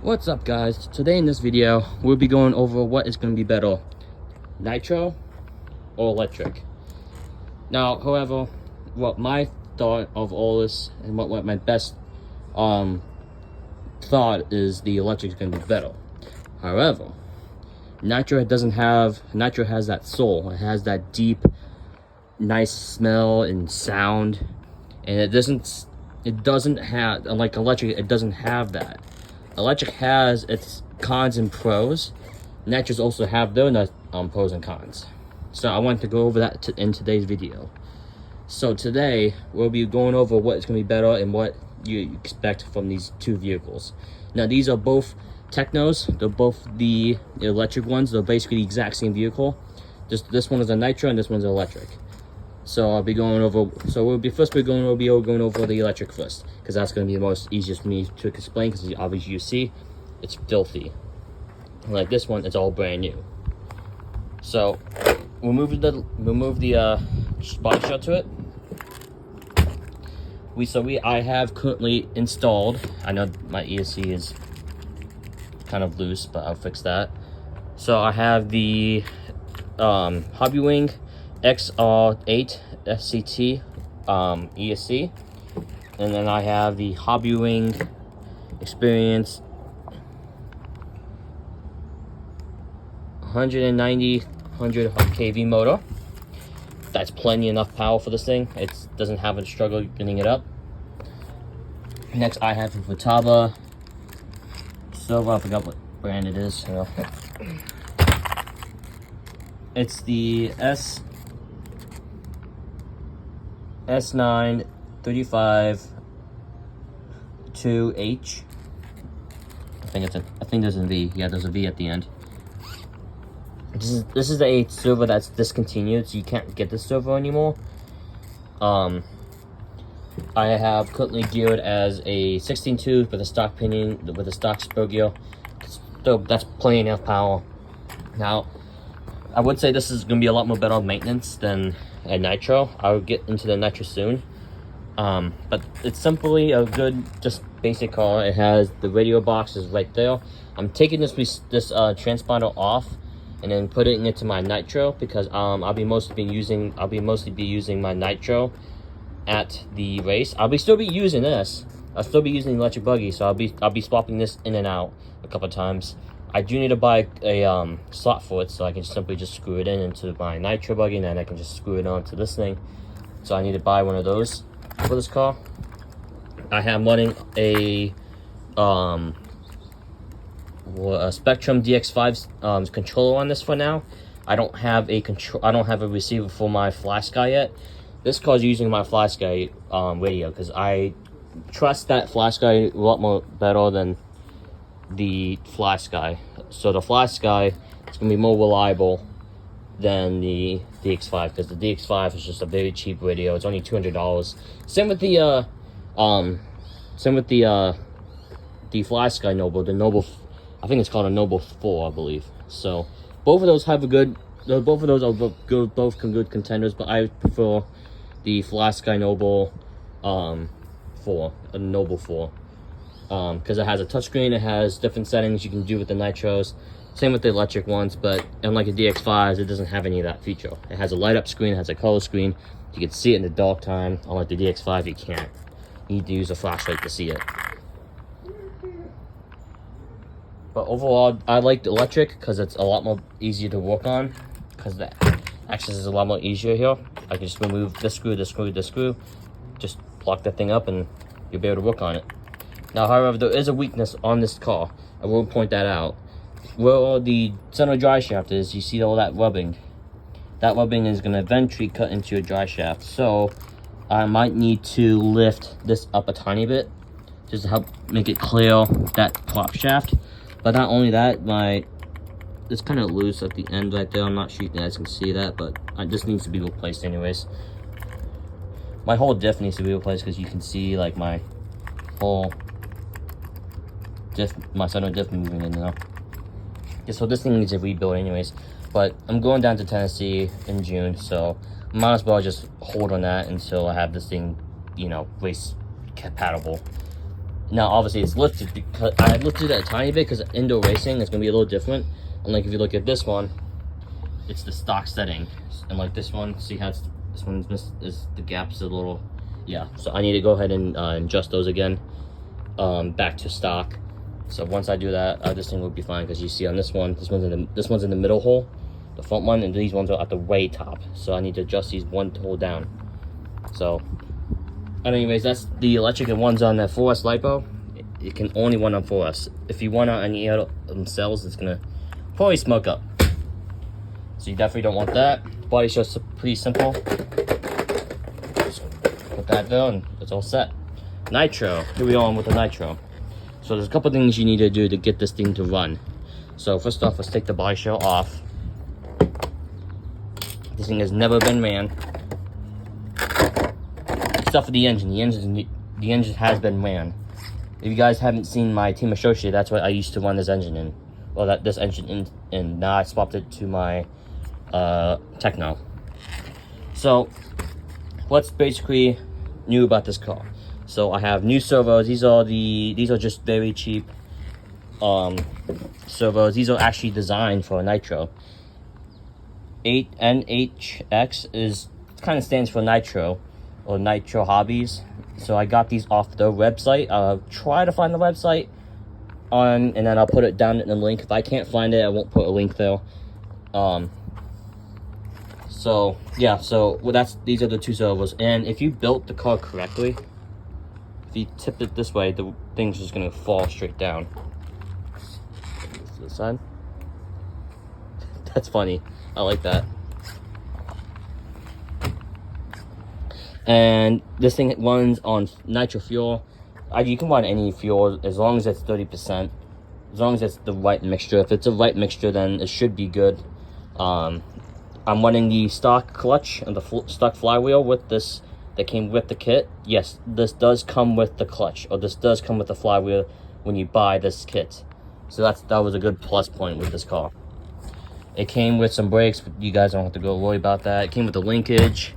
What's up, guys? Today in this video we'll be going over what is going to be better, nitro or electric. Now, however, what my thought of all this and what my best thought is, the electric is going to be better. However, nitro has that soul. It has that deep, nice smell and sound, and it doesn't have, like electric, it doesn't have that. Electric has its cons and pros. Nitros also have their pros and cons. So I want to go over that in today's video. So today we'll be going over what is going to be better and what you expect from these two vehicles. Now, these are both Technos. They're both the electric ones. They're basically the exact same vehicle. Just this one is a nitro and this one's electric. So I'll be going over. So we'll be going over the electric first, because that's going to be the most easiest for me to explain. Because obviously you see, it's filthy. Like this one, it's all brand new. So we'll move the body shell to it. I have currently installed. I know my ESC is kind of loose, but I'll fix that. So I have the Hobbywing XR8 FCT ESC, and then I have the Hobbywing Experience 100 kV motor. That's plenty enough power for this thing. It doesn't have a struggle getting it up. Next, I have the Futaba Silver. I forgot what brand it is. So it's the S9 35 2H. I think there's a V. Yeah, there's a V at the end. This is a server that's discontinued, so you can't get this server anymore. I have currently geared as a 16 tooth with a stock pinion with a stock spur gear. So that's plenty enough power. Now, I would say this is going to be a lot more better maintenance than a nitro. I'll get into the nitro soon. But it's simply a good, just basic car. It has the radio box is right there. I'm taking this transponder off and then putting it into my nitro, because I'll be mostly be using my nitro at the race. I'll still be using this. I'll still be using the electric buggy, so I'll be swapping this in and out a couple of times. I do need to buy a slot for it, so I can simply just screw it into my nitro buggy, and then I can just screw it onto this thing. So I need to buy one of those for this car. I am running a Spectrum DX5 controller on this for now. I don't have a receiver for my FlashSky yet. This car is using my FlashSky radio, because I trust that FlashSky a lot more better than the FlashSky. So the FlashSky is going to be more reliable than the DX5, because the DX5 is just a very cheap radio. It's only $200. Same with the FlashSky Noble, the Noble. I think it's called a Noble 4, I believe. So both of those have a good. Both of those are good. Both good contenders, but I prefer the FlashSky Noble 4, a Noble 4, because it has a touchscreen. It has different settings you can do with the nitros. Same with the electric ones, but unlike the DX5s, it doesn't have any of that feature. It has a light up screen. It has a color screen. You can see it in the dark time. Unlike the DX5, you can't. You need to use a flashlight to see it. But overall, I like the electric because it's a lot more easier to work on, because the access is a lot more easier here. I can just remove this screw, this screw, this screw, just lock that thing up, and you'll be able to work on it. Now, however, there is a weakness on this car. I will point that out. Where the center dry shaft is, you see all that rubbing. That rubbing is going to eventually cut into a dry shaft. So I might need to lift this up a tiny bit just to help make it clear that top shaft. But not only that, it's kind of loose at the end right there. I'm not sure you guys can see that, but this needs to be replaced anyways. My whole diff needs to be replaced, because you can see like my whole diff, my center diff moving in now. Yeah, so this thing needs a rebuild anyways. But I'm going down to Tennessee in June, so I might as well just hold on that until I have this thing, race compatible. Now, obviously, it's lifted because I lifted it a tiny bit because indoor racing is going to be a little different. Unlike if you look at this one, it's the stock setting. And like this one, see how this one's is the gaps a little, yeah. So I need to go ahead and adjust those again, back to stock. So once I do that, this thing will be fine because you see on this one, this one's in the middle hole, the front one, and these ones are at the way top. So I need to adjust these one hole down. So, anyways, that's the electric and one's on that 4S LiPo. It can only run on 4S. If you want on any other cells, it's gonna probably smoke up. So you definitely don't want that. The body's just pretty simple. Just put that there and it's all set. Nitro. Here we are with the nitro. So there's a couple things you need to do to get this thing to run. So first off, let's take the body shell off. This thing has never been ran. Except for the engine. The engine has been ran. If you guys haven't seen my Team Associate, that's what I used to run this engine in. Well, this engine in, and now I swapped it to my Techno. So what's basically new about this car? So I have new servos. These are just very cheap servos. These are actually designed for a nitro. 8NHX is kind of stands for nitro or nitro hobbies. So I got these off their website. I'll try to find the website and then I'll put it down in the link. If I can't find it, I won't put a link there. So yeah, so these are the two servos. And if you built the car correctly, if you tipped it this way, the thing's just gonna fall straight down. To the side. That's funny. I like that. And this thing runs on nitro fuel. You can run any fuel as long as it's 30%. As long as it's the right mixture. If it's the right mixture, then it should be good. I'm running the stock clutch and the stock flywheel with this that came with the kit. Yes, this does come with the clutch, or this does come with the flywheel when you buy this kit. So that was a good plus point with this car. It came with some brakes, but you guys don't have to go worry about that. It came with the linkage.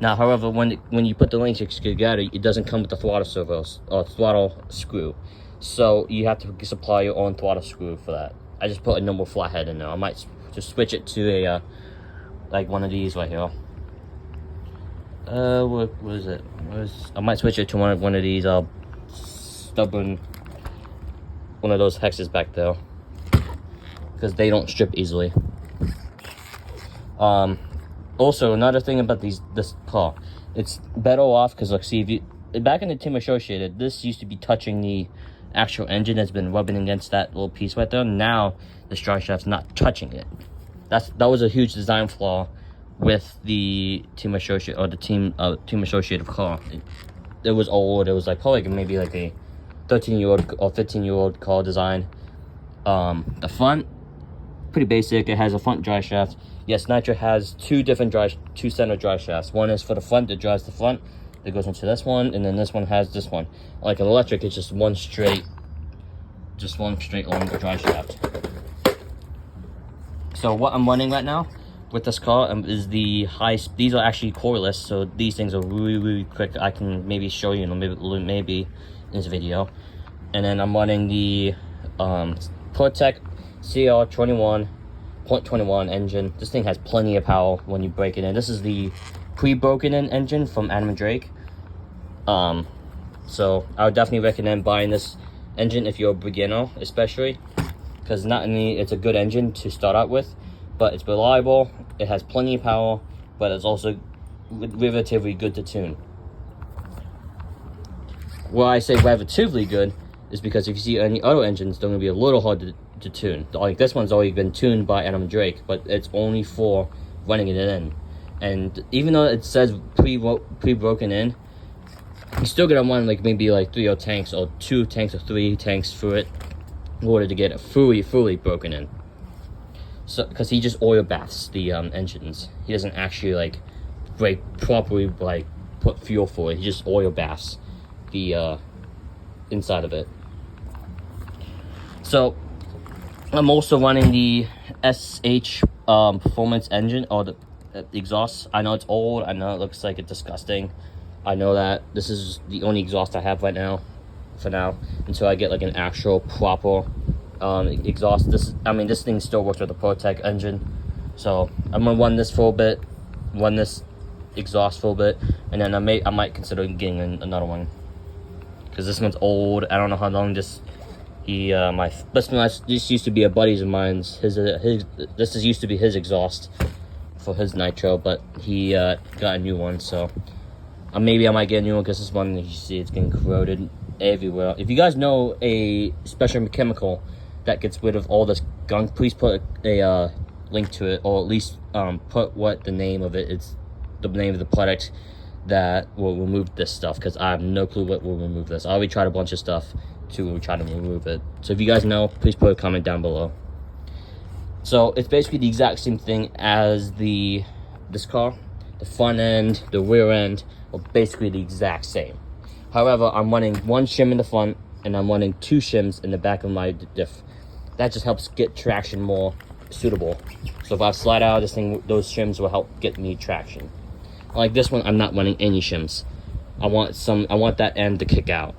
Now, however, when you put the linkage together, it doesn't come with the throttle servos or throttle screw. So you have to supply your own throttle screw for that. I just put a normal flathead in there. I might just switch it to a like one of these right here. What is it? I might switch it to one of these stubborn, one of those hexes back there, because they don't strip easily. Also, another thing about this car, it's better off because, like, see, if you back in the Team Associated, this used to be touching the actual engine. That's been rubbing against that little piece right there. Now the drive shaft's not touching it. That was a huge design flaw with the Team Associate or the Team Associated car. It was old. It was like probably maybe like a 13-year-old or 15-year-old car design. The front, pretty basic. It has a front drive shaft. Yes, Nitro has two center drive shafts. One is for the front that drives the front, that goes into this one, and then this one has this one. Like an electric, it's just one straight long drive shaft. So what I'm running right now with this car is the these are actually coreless, so these things are really quick. I can maybe show you maybe in this video. And then I'm running the ProTech CR21.21 engine. This thing has plenty of power when you break it in. This is the pre-broken in engine from Adam and Drake. So I would definitely recommend buying this engine if you're a beginner, especially because not only it's a good engine to start out with, but it's reliable. It has plenty of power, but it's also relatively good to tune. Why I say relatively good is because if you see any other engines, they're going to be a little hard to tune. Like this one's already been tuned by Adam and Drake, but it's only for running it in. And even though it says pre-broken in, you're still gonna run like maybe like 3 tanks or 2 tanks or 3 tanks through it in order to get it fully broken in. So because he just oil baths the engines, he doesn't actually like break properly, like put fuel for it. He just oil baths the inside of it. So I'm also running the SH performance engine, or the exhaust. I know it's old. I know it looks like it's disgusting. I know that this is the only exhaust I have right now for now until I get like an actual proper exhaust. This thing still works with the ProTech engine, so I'm gonna run this for a bit, run this exhaust for a bit, and then I might consider getting another one, because this one's old. I don't know how long this this used to be a buddy's of mine's. This used to be his exhaust for his nitro, but he got a new one, so maybe I might get a new one, because this one, you see, it's getting corroded everywhere. If you guys know a special chemical that gets rid of all this gunk, please put a link to it, or at least put what the name of it is, the name of the product that will remove this stuff, because I have no clue what will remove this. I already tried a bunch of stuff to try to remove it, so if you guys know, please put a comment down below. So it's basically the exact same thing as this car. The front end, the rear end are basically the exact same. However, I'm running one shim in the front, and I'm running 2 shims in the back of my diff. That just helps get traction more suitable. So if I slide out of this thing, those shims will help get me traction. Like this one, I'm not running any shims. I want that end to kick out.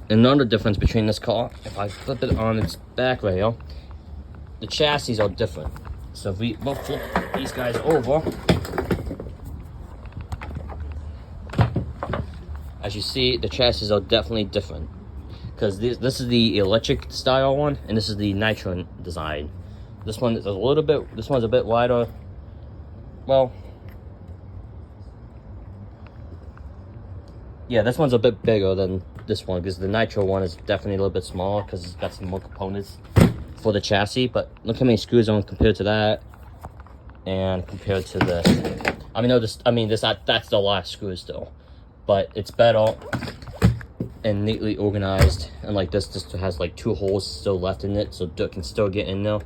Another difference between this car, if I flip it on its back right here, the chassis are different. So if we both flip these guys over, as you see, the chassis are definitely different, because this is the electric style one, and this is the nitro design. This one is this one's a bit wider. Well, yeah, this one's a bit bigger than this one, because the nitro one is definitely a little bit smaller, because it's got some more components for the chassis. But look how many screws on compared to that, and compared to this. That's a lot of screws still, but it's better and neatly organized. And like this has like 2 holes still left in it, so dirt can still get in there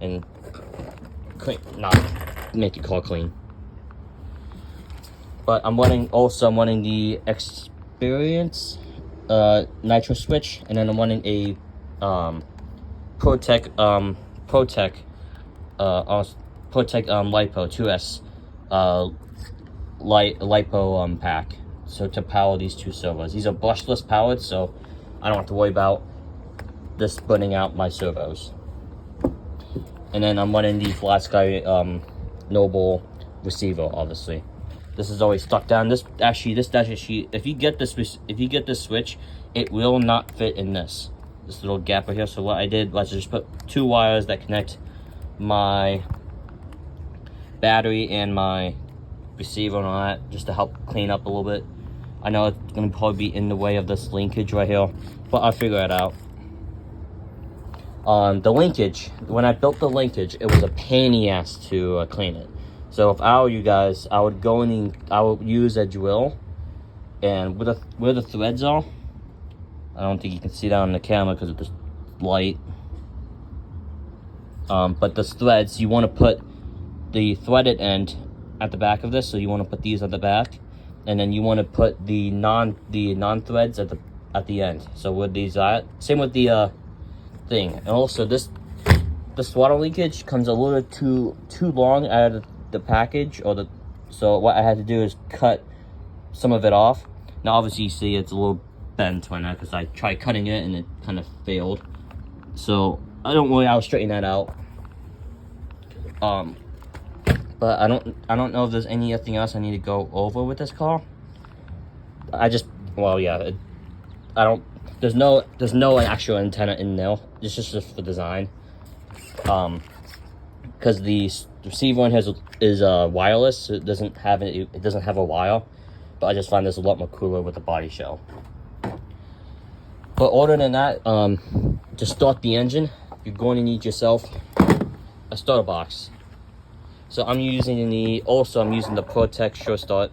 and clean, not make the car clean. But I'm running the Experience nitro switch, and then I'm running a ProTech LiPo 2S LiPo pack, so to power these 2 servos. These are brushless powered, so I don't have to worry about this burning out my servos. And then I'm running the Flat Sky Noble receiver, obviously. This is always stuck down. This actually, if you get this switch, it will not fit in this little gap right here. So what I did was just put 2 wires that connect my battery and my receiver and all that, just to help clean up a little bit. I know it's gonna probably be in the way of this linkage right here, but I'll figure it out. The linkage, when I built the linkage, it was a pain in the ass to clean it. So if I were you guys, I would use a drill, and where the threads are, I don't think you can see that on the camera because of the light. But the threads, you want to put the threaded end at the back of this, so you want to put these at the back, and then you want to put the non threads at the end. So where these are, same with the thing. And also this water leakage comes a little too long out of the package, so what I had to do is cut some of it off. Now obviously you see it's a little bent right now, because I tried cutting it and it kind of failed. So I'll straighten that out. But I don't know if there's anything else I need to go over with this car. There's no actual antenna in there. It's just for design. Because the receiver one is wireless, so it doesn't have a wire. But I just find this a lot more cooler with the body shell. But other than that, to start the engine, you're going to need yourself a starter box. So I'm using the ProTech Sure Start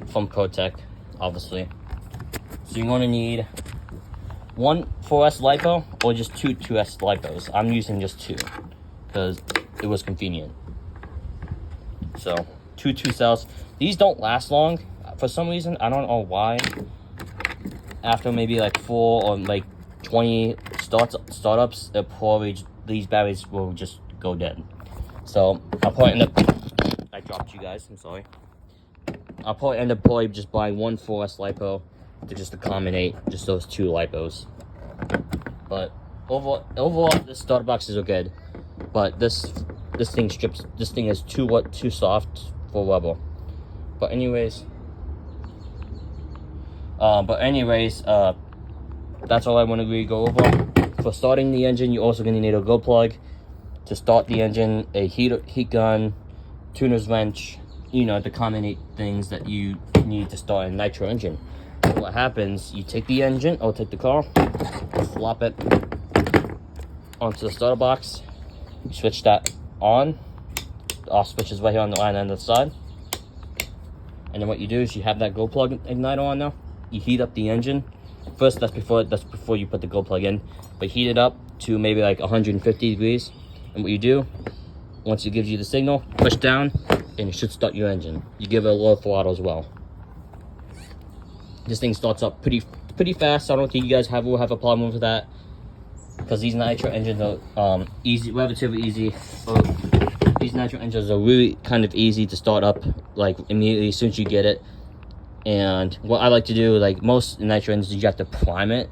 from ProTech, obviously. So you're going to need 1 4S LiPo or just 2 2S LiPos. I'm using just 2 because it was convenient. So 2 cells. These don't last long for some reason. I don't know why. After maybe like 4 or like 20 startups, these batteries will just go dead. So I'll put it in the. I dropped you guys. I'm sorry. I'll probably end up just buying one 4S lipo to just accommodate just those 2 lipos. But overall, this starter box is good. But this thing is too soft for rubber. But anyways, that's all I want to really go over. For starting the engine, you're also going to need a glow plug to start the engine, a heat gun, tuner's wrench, you know, the common things that you need to start a nitro engine. What happens, you take the engine, or take the car, flop it onto the starter box, you switch that on, the off switch is right here on the line end of the side, and then what you do is you have that glow plug igniter on now, you heat up the engine. First, that's before you put the glow plug in, but heat it up to maybe like 150 degrees, and what you do, once it gives you the signal, push down, and it should start your engine. You give it a low throttle as well. This thing starts up pretty fast. I don't think you guys will have a problem with that, because these nitro engines are relatively easy. These nitro engines are really kind of easy to start up, like immediately as soon as you get it. And what I like to do, like most nitro engines, you have to prime it.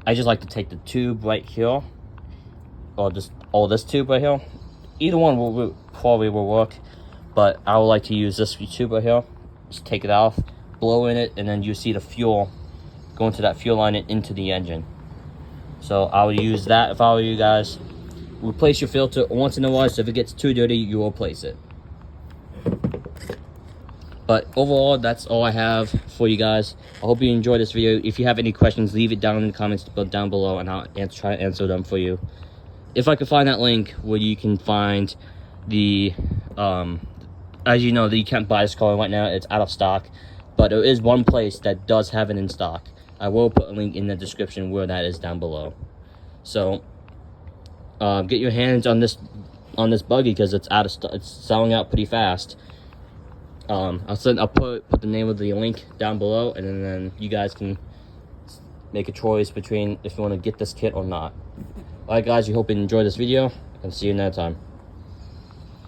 I just like to take the tube right here, or this tube right here. Either one probably will work, but I would like to use this tube right here. Just take it off, blow in it, and then you see the fuel go into that fuel line and into the engine. So I would use that if I were you guys. Replace your filter once in a while, so if it gets too dirty, you will replace it. But overall, that's all I have for you guys. I hope you enjoyed this video. If you have any questions, leave it down in the comments down below, and I'll try to answer them for you. If I could find that link where you can find the, as you know, that you can't buy this car right now, it's out of stock. But there is one place that does have it in stock. I will put a link in the description where that is down below. So, get your hands on this buggy, because it's out of stock. It's selling out pretty fast. I'll put the name of the link down below, and then you guys can make a choice between if you want to get this kit or not. Alright guys, we hope you enjoyed this video, and see you next time.